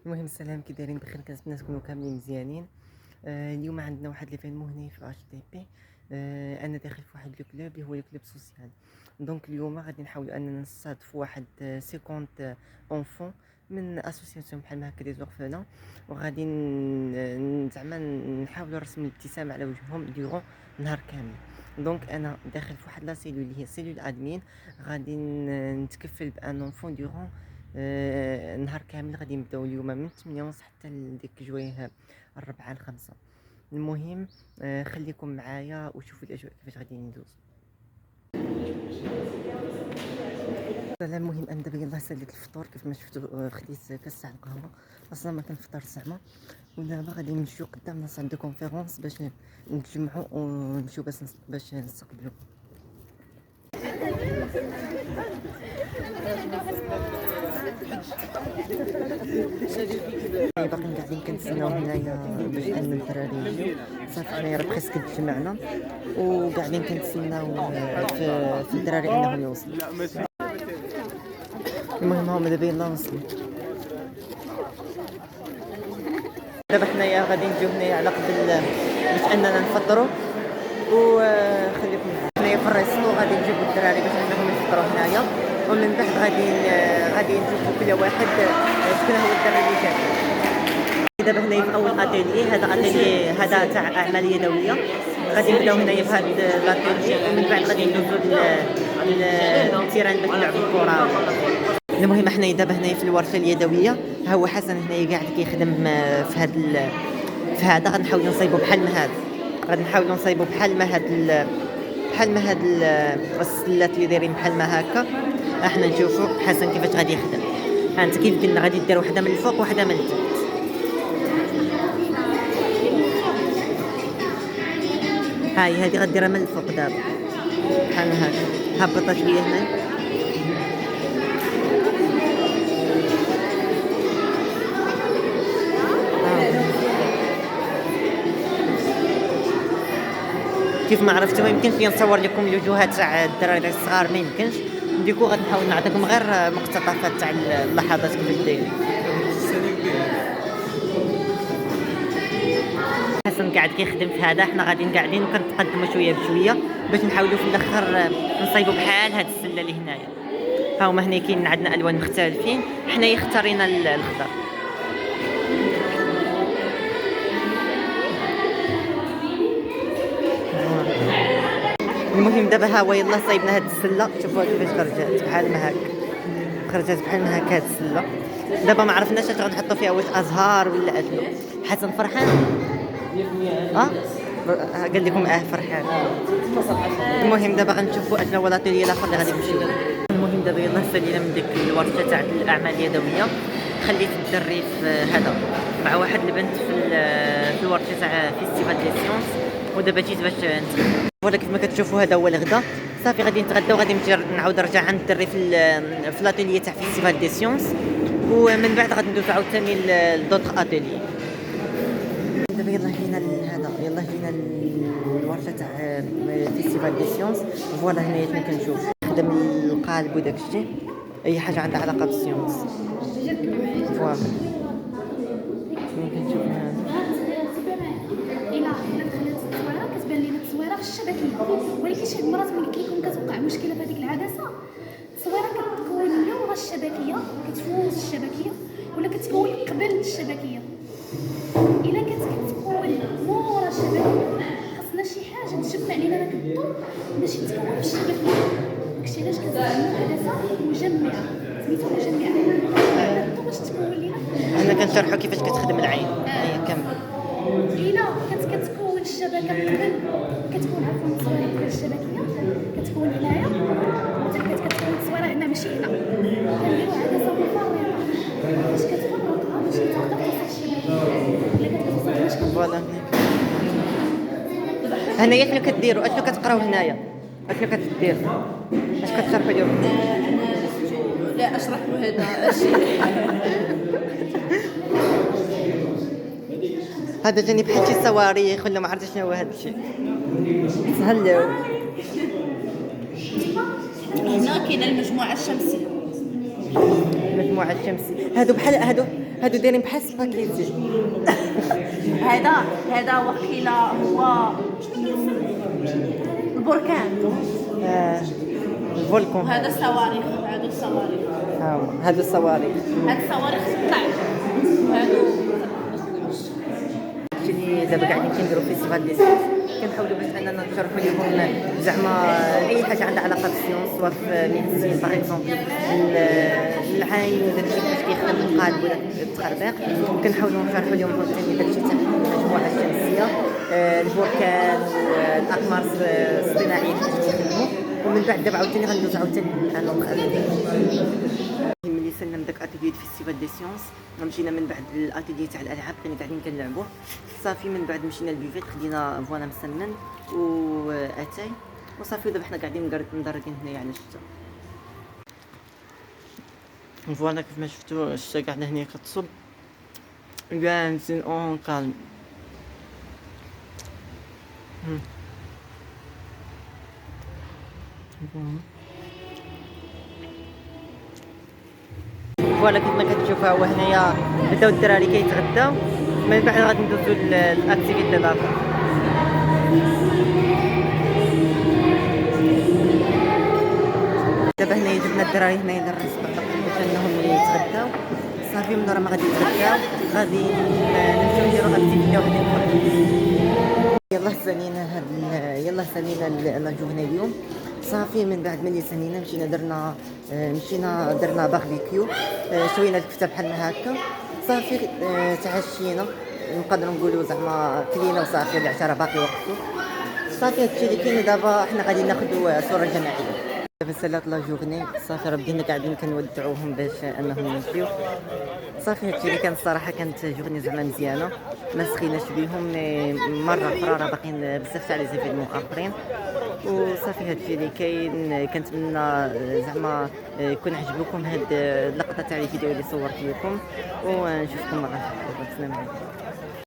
المهم السلام، كي دايرين؟ بخير، كنتمنى تكونوا كاملين مزيانين. اليوم عندنا واحد ليفينمون هنا في اش تي بي. انا داخل في واحد لو كلوب اللي هو لو كلوب سوسيال. دونك اليوم غادي نحاولوا اننا نستضيفوا واحد 50 اونفون من اسوسياسيون بحال هكا دي زورفلان، وغادي زعما نحاولوا نرسموا الابتسامه على وجههم ديغون نهار كامل. دونك انا داخل في واحد لا سيلول اللي هي سيلول ادمين، غادي نتكفل بان اونفون ديغون نهار كامل. غادي نبداو اليوم من 8 ونص حتى لديك جويه 4 ل5. المهم خليكم معايا وشوفوا الاجواء كيفاش غادي ندوز. المهم انا دابا يلاه ساليت الفطور كيف ما شفتوا. خديت كاس تاع القهوه، اصلا ما كنفطر زعما. ودابا غادي نمشيو قدام لاصال دو كونفيرونس باش نتجمعوا ونمشيو باش نستقبلوا. باقيين قاعدين كنتسناو هنايا باش ان الدراري يجيو. صافي حنايا راه بريسك تجمعنا وقاعدين كنتسناو في الدراري انهم يوصلوا. المهم هما دابا يلاه وصلوا. دابا حنايا غادي نجيو هنايا على قبل باش اننا نفطروا. وخليكم معايا حنايا في الريستو، غادي نجيبوا الدراري باش انهم يفطروا هنايا، ومن بعد غادي نشوفوا كل واحد شكون هو الدراري اللي جاب. دابا هنايا في اول اتيلي، هذا تاع اعمال يدويه. غادي نبداو هنايا في هذا الاتيلي، ومن بعد غادي ندوزو للتيران باش نلعبوا الكره. المهم حنايا دابا هنايا في الورشه اليدويه. ها هو حسن هنايا قاعد كيخدم في هذا. غنحاولوا نصايبوا بحال ما هذا، غادي نحاولوا نصايبوا بحال ما هاد السلات اللي دايرين بحال ما هكا. احنا نشوفوا حسن كيفاش غادي يخدم. انت كيف قلنا غادي دير وحده من الفوق وحده من التحت. هاي هذه غديرها من الفوق دابا بحال هكا. هبطت شويه هنا. كيف ما عرفتوا ما يمكنش لي نصور لكم الوجوهات تاع الدراري الصغار، ما يمكنش. ديكو غنحاول نعطيكم غير مقتطفات تاع اللحظات كيفاش دايرين. حسن قاعد كيخدم في هذا، حنا غاديين قاعدين وكنتقدموا شويه بشويه باش نحاولوا في الاخر نصايبوا بحال هاد السله اللي هنايا. ها هما هنا كاين عندنا الوان مختلفين، حنايا اختارينا الخضر. المهم دابا ها هو يلاه صايبنا هاد السله. شوفوا كيفاش خرجت بحال ما هكا، خرجت بحال ما هكا هاد السله. دابا ما عرفناش اش غنحطوا فيها، واش ازهار ولا ادلو. حسن فرحان؟ قال لكم فرحان. المهم دابا غنشوفوا اشنو هو لاتيلي الاخر اللي غادي نمشيو. المهم دابا يلاه سالينا من ديك الورشه تاع الاعمال اليدويه. خليت الدري في هذا مع واحد البنت في الورشه تاع فيستيفال دي سيونس، ودابا جيت باش فوالا كيف ما كتشوفوا هذا هو الغدا. صافي غادي نتغداو، غادي نعاود نرجع عند الدري في لاتيلي تاع فيستيفال دي سيونس، ومن بعد غادي ندوز عاوتاني لدوطخ اتيلي. دابا يلاه جينا الورشه تاع فيستيفال دي سيونس. فوالا هنايا فين كنشوف خدم القالب وداك الشيء، اي حاجه عندها علاقه بالسيونس. فوالا كنشوف هنا كتبان لينا التصويره في الشبكيه، ولكن شي مرات ملي كيكون كتوقع مشكله في هذيك العدسه، التصويره كتكون لورا الشبكيه، كتفوت الشبكيه ولا كتكون قبل الشبكيه. الا كتكون مورا الشبكيه خاصنا شي حاجه تجمع لينا داك الضوء باش يتكون في الشبكيه. داكشي علاش كتستعملوا عدسه مجمعه، سميتو مجمعه الضوء باش تكون لينا. انا كنشرحوا كيفاش كتخدم العين. هي كمل. إلا كتكون الشبكة قبل، كتكون عفوا التصويرة قبل الشبكية، كتكون هنايا حتى كتكون التصويرة هنا ماشي هنا. كنديرو عدسة مفرغة باش كتفرغها باش تقدر توصل الشبكية. إلا كتوصلهاش فوالا هنايا شنو كديروا؟ اشنو كتقراو هنايا؟ اشنو كتديروا؟ اش كتشرحوا اليوم؟ لا اشرح له هذا الشيء. هذا جاني بحال شي صواريخ ولا ما عرفت شنو هو هذا الشيء. هلو هنا كاينه المجموعه الشمسيه. المجموعه الشمسيه. هادو بحال هادو دايرين بحال سباكيتي. هذا وقيلا هو البركان. الفولكون. هذا الصواريخ. هادو الصواريخ. هادو الصواريخ. هاد الصواريخ تطلع. وهادو اللي دابا قاعدين كنديرو فيستيفال دي سيونس، كنحاولوا باش اننا نشرحوا لهم زعما اي حاجه عندها علاقه بالسيونس، سواء في ميديسين باغ اكزومبل العين داكشي كيفاش كيخدم القلب ولا التخربيق، كنحاولوا نشرحوا لهم ثاني داكشي تاع المجموعه الشمسيه، البركان والاقمار الصناعيه كيفاش كيخدموا، ومن بعد دابا عاوتاني غندوز عاوتاني لانهم ملي سالنا من داك اتيليي فيستيفال دي سيونس، مشينا من بعد الاتيليي تاع الالعاب كنا قاعدين كنلعبوه صافي، من بعد مشينا للبيفيت خدينا فوالا مسمن واتاي وصافي، ودابا حنا قاعدين مدردين هنايا على الشتا. فوالا كيف ما شفتوا الشتا قاعده هنا كتصب جالسين اون كالم. فوالا كيف ما كتشوفوا هو هنايا بداو الدراري كيتغداو، من بعد غادي ندوزو للاكتيفيتي الاخر. دابا هنايا جبنا الدراري هنايا للريستوران باش انهم يتغداو صافي، من راه ما غادي يتغداو غادي نمشيو نديرو اكتيفيتي وحدين اخرين. يلا سالينا لا جوغني اليوم صافي، من بعد ملي سالينا مشينا درنا باربيكيو، شوينا الكفته بحالنا هكا صافي، تعشينا نقدروا نقولوا زعما كلينا وصافي، العشاء راه باقي وقته صافي. هادشي اللي كاين. دابا حنا غادي ناخذوا صوره جماعيه. دابا سالات لا جورني صافي، راه بدينا قاعدين كنودعوهم باش انهم يمشيو صافي. هادشي اللي كان الصراحه كانت جورني زعما مزيانه، ما سخيناش بهم، مره اخرى راه باقيين بزاف تاع لي زيفينمون اخرين وصافي. هادشي اللي كاين. كنتمنى زعما يكون عجبكم هاد اللقطه تاع الفيديو اللي صورت لكم، ونشوفكم مره اخرى. السلام عليكم.